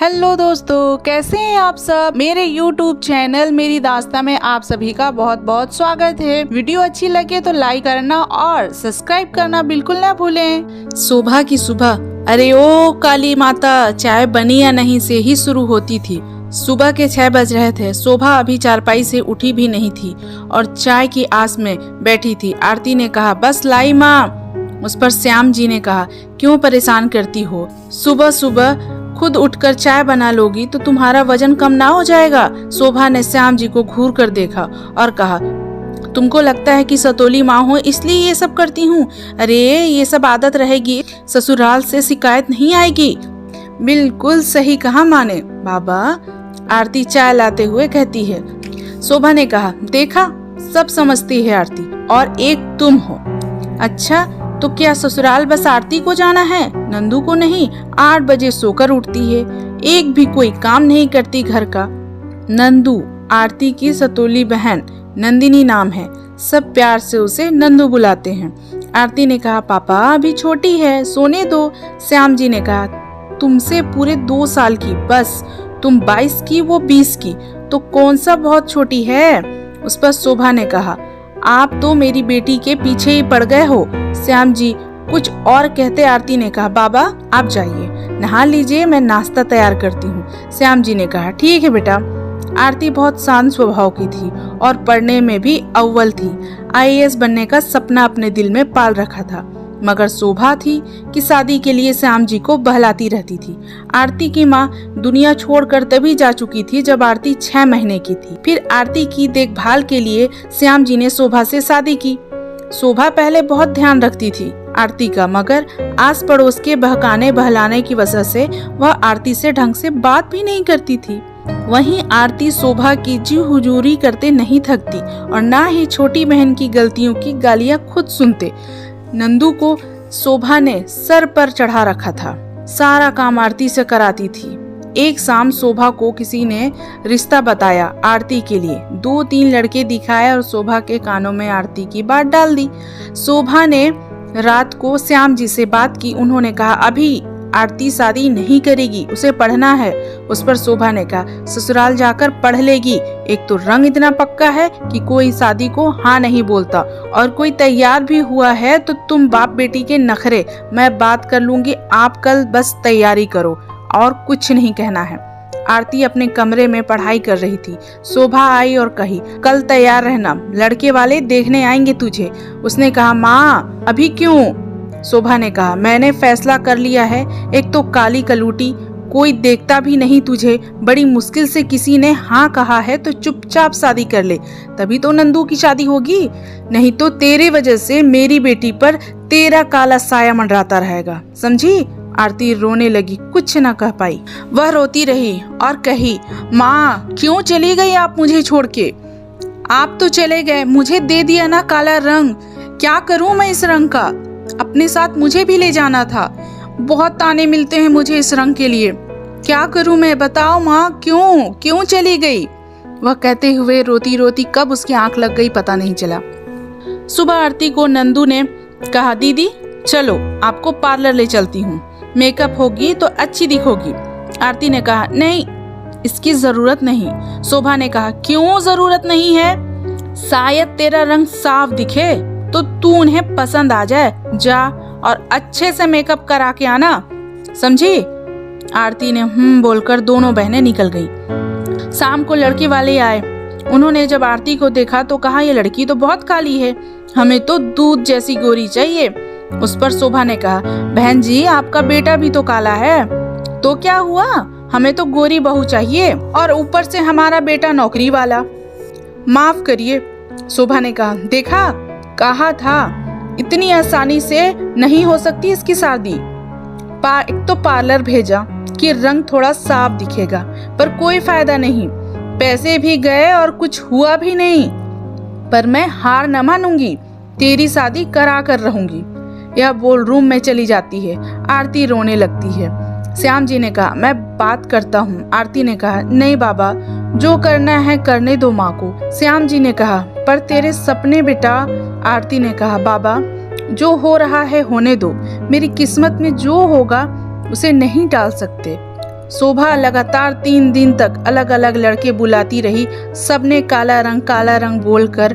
Hello दोस्तों, कैसे हैं आप सब। मेरे YouTube चैनल मेरी दास्तां में आप सभी का बहुत बहुत स्वागत है। वीडियो अच्छी लगे तो लाइक करना और सब्सक्राइब करना बिल्कुल ना भूलें। सुबह की सुबह अरे ओ काली माता, चाय बनी या नहीं से ही शुरू होती थी। सुबह के 6 बज रहे थे। शोभा अभी चारपाई से उठी भी नहीं थी और चाय की आस में बैठी थी। आरती ने कहा, बस लाई माँ। उस पर श्याम जी ने कहा, क्यों परेशान करती हो, सुबह सुबह खुद उठकर चाय बना लोगी तो तुम्हारा वजन कम ना हो जाएगा। शोभा ने श्याम जी को घूर कर देखा और कहा, तुमको लगता है कि सतोली माँ हो इसलिए ये सब करती हूँ। अरे ये सब आदत रहेगी, ससुराल से शिकायत नहीं आएगी। बिल्कुल सही कहा माँ ने। बाबा, आरती चाय लाते हुए कहती है। शोभा ने कहा, देखा सब समझती है आरती, और एक तुम हो। अच्छा तो क्या ससुराल बस आरती को जाना है, नंदू को नहीं? 8 बजे सोकर उठती है, एक भी कोई काम नहीं करती घर का। नंदू आरती की सतोली बहन नंदिनी नाम है, सब प्यार से उसे नंदू बुलाते हैं। आरती ने कहा, पापा अभी छोटी है, सोने दो। श्याम जी ने कहा, तुमसे पूरे 2 साल की, बस तुम 22 की वो 20 की, तो कौन सा बहुत छोटी है। उस पर शोभा ने कहा, आप तो मेरी बेटी के पीछे ही पड़ गए हो। श्याम जी कुछ और कहते आरती ने कहा, बाबा आप जाइए, नहा लीजिए, मैं नाश्ता तैयार करती हूँ। श्याम जी ने कहा, ठीक है बेटा। आरती बहुत शांत स्वभाव की थी और पढ़ने में भी अव्वल थी। IAS बनने का सपना अपने दिल में पाल रखा था, मगर शोभा थी कि शादी के लिए श्याम जी को बहलाती रहती थी। आरती की माँ दुनिया छोड़कर तभी जा चुकी थी जब आरती 6 महीने की थी। फिर आरती की देखभाल के लिए श्याम जी ने शोभा से शादी की। शोभा पहले बहुत ध्यान रखती थी आरती का, मगर आस पड़ोस के बहकाने बहलाने की वजह से वह आरती से ढंग से बात भी नहीं करती थी। वहीं आरती शोभा की जी हुजूरी करते नहीं थकती और ना ही छोटी बहन की गलतियों की गालियां खुद सुनते। नंदू को शोभा ने सर पर चढ़ा रखा था, सारा काम आरती से कराती थी। एक शाम शोभा को किसी ने रिश्ता बताया आरती के लिए। 2-3 लड़के दिखाए और शोभा के कानों में आरती की बात डाल दी। शोभा ने रात को श्याम जी से बात की। उन्होंने कहा, अभी आरती शादी नहीं करेगी, उसे पढ़ना है। उस पर शोभा ने कहा, ससुराल जाकर पढ़ लेगी। एक तो रंग इतना पक्का है कि कोई शादी को हाँ नहीं बोलता, और कोई तैयार भी हुआ है तो तुम बाप बेटी के नखरे, मैं बात कर लूंगी, आप कल बस तैयारी करो, और कुछ नहीं कहना है। आरती अपने कमरे में पढ़ाई कर रही थी। शोभा आई और कही, कल तैयार रहना, लड़के वाले देखने आएंगे तुझे। उसने कहा, माँ अभी क्यों? शोभा ने कहा, मैंने फैसला कर लिया है। एक तो काली कलूटी, कोई देखता भी नहीं तुझे, बड़ी मुश्किल से किसी ने हाँ कहा है तो चुपचाप शादी कर ले, तभी तो नंदू की शादी होगी, नहीं तो तेरे वजह से मेरी बेटी पर तेरा काला साया मंडराता रहेगा, समझी? आरती रोने लगी, कुछ न कह पाई। वह रोती रही और कही, माँ क्यों चली गई आप मुझे छोड़ के? आप तो चले गए, मुझे दे दिया ना काला रंग, क्या करूं मैं इस रंग का? अपने साथ मुझे भी ले जाना था। बहुत ताने मिलते हैं मुझे इस रंग के लिए, क्या करूं मैं, बताओ माँ, क्यों चली गई? वह कहते हुए रोती रोती कब उसकी आंख लग गई पता नहीं चला। सुबह आरती को नंदू ने कहा, दीदी चलो आपको पार्लर ले चलती हूँ, मेकअप होगी तो अच्छी दिखोगी। आरती ने कहा, नहीं इसकी जरूरत नहीं। शोभा ने कहा, क्यों जरूरत नहीं है? शायद तेरा रंग साफ दिखे तो तू उन्हें पसंद आ जाए, जा और अच्छे से मेकअप करा के आना, समझी? आरती ने बोलकर दोनों बहनें निकल गईं। शाम को लड़के वाले आए। उन्होंने जब आरती को देखा तो कहा, ये लड़की तो बहुत काली है, हमें तो दूध जैसी गोरी चाहिए। उस पर शोभा ने कहा, बहन जी आपका बेटा भी तो काला है, तो क्या हुआ, हमें तो गोरी बहू चाहिए, और ऊपर से हमारा बेटा नौकरी वाला। माफ करिए, शोभा ने कहा, देखा कहा था, इतनी आसानी से नहीं हो सकती इसकी शादी। एक तो पार्लर भेजा कि रंग थोड़ा साफ दिखेगा, पर कोई फायदा नहीं, पैसे भी गए और कुछ हुआ भी नहीं। पर मैं हार न मानूंगी, तेरी शादी करा कर रहूंगी। यह बोल रूम में चली जाती है। आरती रोने लगती है। श्याम जी ने कहा, मैं बात करता हूँ। आरती ने कहा, नहीं बाबा, जो करना है करने दो माँ को। श्याम जी ने कहा, पर तेरे सपने बेटा। आरती ने कहा, बाबा जो हो रहा है होने दो, मेरी किस्मत में जो होगा उसे नहीं टाल सकते। शोभा लगातार 3 दिन तक अलग अलग लड़के बुलाती रही। सबने काला रंग बोलकर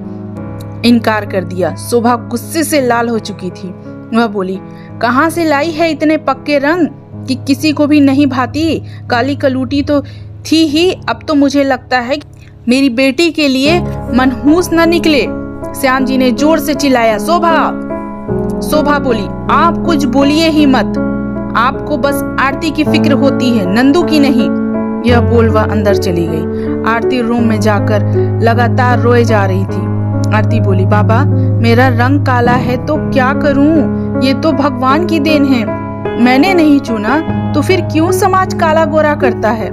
इनकार कर दिया। शोभा गुस्से से लाल हो चुकी थी। वह बोली, कहाँ से लाई है इतने पक्के रंग कि किसी को भी नहीं भाती? काली कलूटी तो थी ही, अब तो मुझे लगता है मेरी बेटी के लिए मनहूस न निकले। श्याम जी ने जोर से चिल्लाया, शोभा बोली, आप कुछ बोलिए ही मत, आपको बस आरती की फिक्र होती है, नंदू की नहीं। यह बोल वह अंदर चली गई। आरती रूम में जाकर लगातार रोए जा रही थी। आरती बोली, बाबा मेरा रंग काला है तो क्या करूं? ये तो भगवान की देन है, मैंने नहीं चुना, तो फिर क्यों समाज काला गोरा करता है?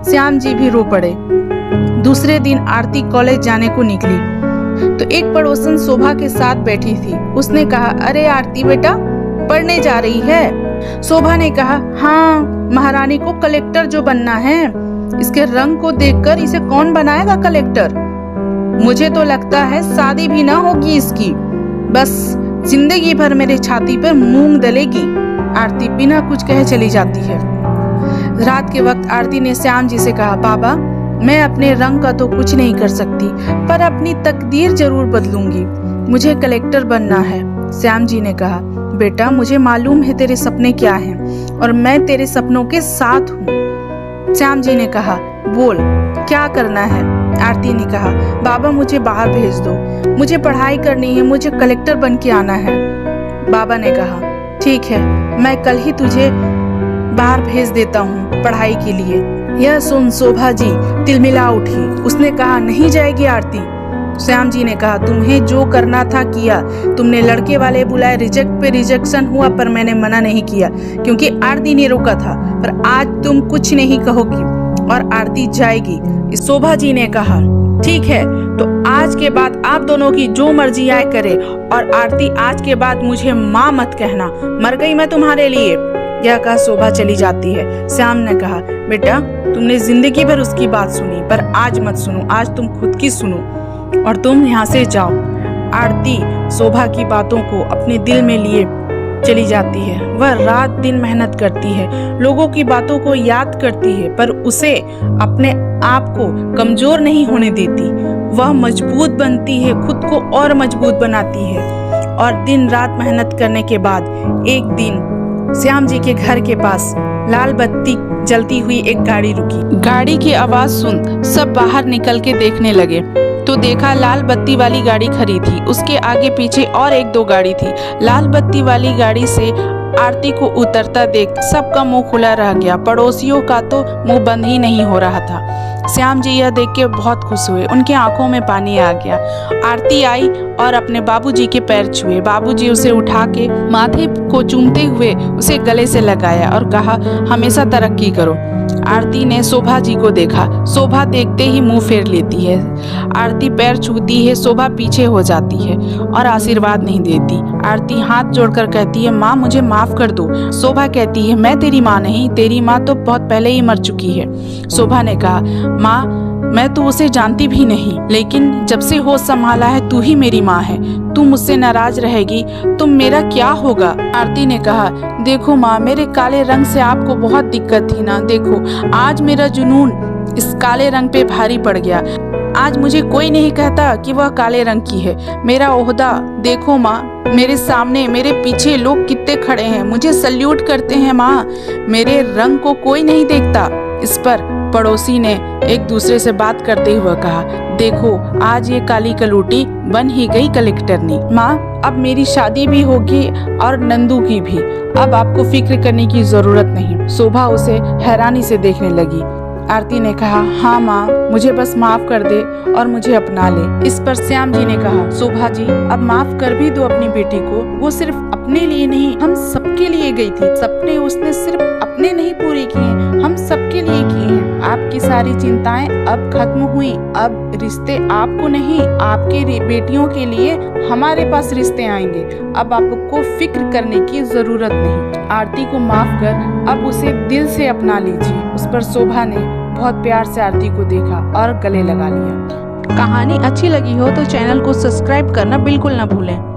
श्याम जी भी रो पड़े। दूसरे दिन आरती कॉलेज जाने को निकली तो एक पड़ोसन शोभा के साथ बैठी थी। उसने कहा, अरे आरती बेटा पढ़ने जा रही है? शोभा ने कहा, हाँ, महारानी को कलेक्टर जो बनना है। इसके रंग को देखकर इसे कौन बनाएगा कलेक्टर? मुझे तो लगता है शादी भी ना होगी इसकी, बस जिंदगी भर मेरे छाती पर मूंग दलेगी। आरती बिना कुछ कहे चली जाती है। रात के वक्त आरती ने श्याम जी से कहा, बाबा मैं अपने रंग का तो कुछ नहीं कर सकती, पर अपनी तकदीर जरूर बदलूंगी, मुझे कलेक्टर बनना है। श्याम जी ने कहा, बेटा मुझे मालूम है तेरे सपने क्या हैं और मैं तेरे सपनों के साथ हूँ। श्याम जी ने कहा, बोल क्या करना है? आरती ने कहा, बाबा मुझे बाहर भेज दो, मुझे पढ़ाई करनी है, मुझे कलेक्टर बन के आना है। बाबा ने कहा, ठीक है, मैं कल ही तुझे बाहर भेज देता हूँ पढ़ाई के लिए। यह सुन शोभा जी तिलमिला उठी। उसने कहा, नहीं जाएगी आरती। श्याम जी ने कहा, तुम्हें जो करना था किया, तुमने लड़के वाले बुलाए, रिजेक्ट पे रिजेक्शन हुआ, पर मैंने मना नहीं किया क्योंकि आरती ने रोका था, पर आज तुम कुछ नहीं कहोगी और आरती जाएगी। शोभा जी ने कहा, ठीक है, तो आज के बाद आप दोनों की जो मर्जी आए करे, और आरती आज के बाद मुझे माँ मत कहना, मर गई मैं तुम्हारे लिए। यह कहा शोभा चली जाती है। श्याम ने कहा, बेटा तुमने जिंदगी भर उसकी बात सुनी, पर आज मत सुनो, आज तुम खुद की सुनो और तुम यहाँ से जाओ। आरती शोभा की बातों को अपने दिल में लिए चली जाती है। वह रात दिन मेहनत करती है, लोगों की बातों को याद करती है, पर उसे अपने आप को कमजोर नहीं होने देती। वह मजबूत बनती है, खुद को और मजबूत बनाती है। और दिन रात मेहनत करने के बाद एक दिन श्याम जी के घर के पास लाल बत्ती जलती हुई एक गाड़ी रुकी। गाड़ी की आवाज सुन सब बाहर निकल के देखने लगे तो देखा लाल बत्ती वाली गाड़ी खड़ी थी। उसके आगे पीछे और 1-2 गाड़ी थी। लाल बत्ती वाली गाड़ी से आरती को उतरता देख सबका मुंह खुला रह गया। पड़ोसियों का तो मुंह बंद ही नहीं हो रहा था। श्याम जी यह देख के बहुत खुश हुए, उनके आंखों में पानी आ गया। आरती आई और अपने बाबूजी के पैर छुए। बाबूजी उसे उठा के माथे को चूमते हुए उसे गले से लगाया और कहा, हमेशा तरक्की करो। आरती ने शोभा जी को देखा। शोभा देखते ही मुंह फेर लेती है। आरती पैर छूती है, शोभा पीछे हो जाती है और आशीर्वाद नहीं देती। आरती हाथ जोड़कर कहती है, माँ मुझे माफ कर दो। शोभा कहती है, मैं तेरी माँ नहीं, तेरी माँ तो बहुत पहले ही मर चुकी है। शोभा ने कहा, माँ मैं तो उसे जानती भी नहीं, लेकिन जब से होश संभाला है तू ही मेरी माँ है। तू मुझसे नाराज रहेगी तो मेरा क्या होगा? आरती ने कहा, देखो माँ, मेरे काले रंग से आपको बहुत दिक्कत थी ना। देखो आज मेरा जुनून इस काले रंग पे भारी पड़ गया। आज मुझे कोई नहीं कहता कि वह काले रंग की है। मेरा ओहदा देखो माँ, मेरे सामने मेरे पीछे लोग कितने खड़े हैं, मुझे सल्यूट करते हैं माँ। मेरे रंग को कोई नहीं देखता। इस पर पड़ोसी ने एक दूसरे से बात करते हुए कहा, देखो आज ये काली कलूटी बन ही गई कलेक्टरनी। माँ अब मेरी शादी भी होगी और नंदू की भी, अब आपको फिक्र करने की जरूरत नहीं। शोभा उसे हैरानी से देखने लगी। आरती ने कहा, हाँ माँ, मुझे बस माफ कर दे और मुझे अपना ले। इस पर श्याम जी ने कहा, शोभा जी अब माफ कर भी दो अपनी बेटी को। वो सिर्फ अपने लिए नहीं, हम सबके लिए गई थी। सपने उसने सिर्फ अपने नहीं पूरे किए, हम सबके लिए किए हैं। आपकी सारी चिंताएं अब खत्म हुई। अब रिश्ते आपको नहीं, आपके बेटियों के लिए हमारे पास रिश्ते आएंगे। अब आपको फिक्र करने की जरूरत नहीं। आरती को माफ कर अब उसे दिल से अपना लीजिए। उस पर शोभा ने बहुत प्यार से आरती को देखा और गले लगा लिया। कहानी अच्छी लगी हो तो चैनल को सब्सक्राइब करना बिल्कुल ना भूलें।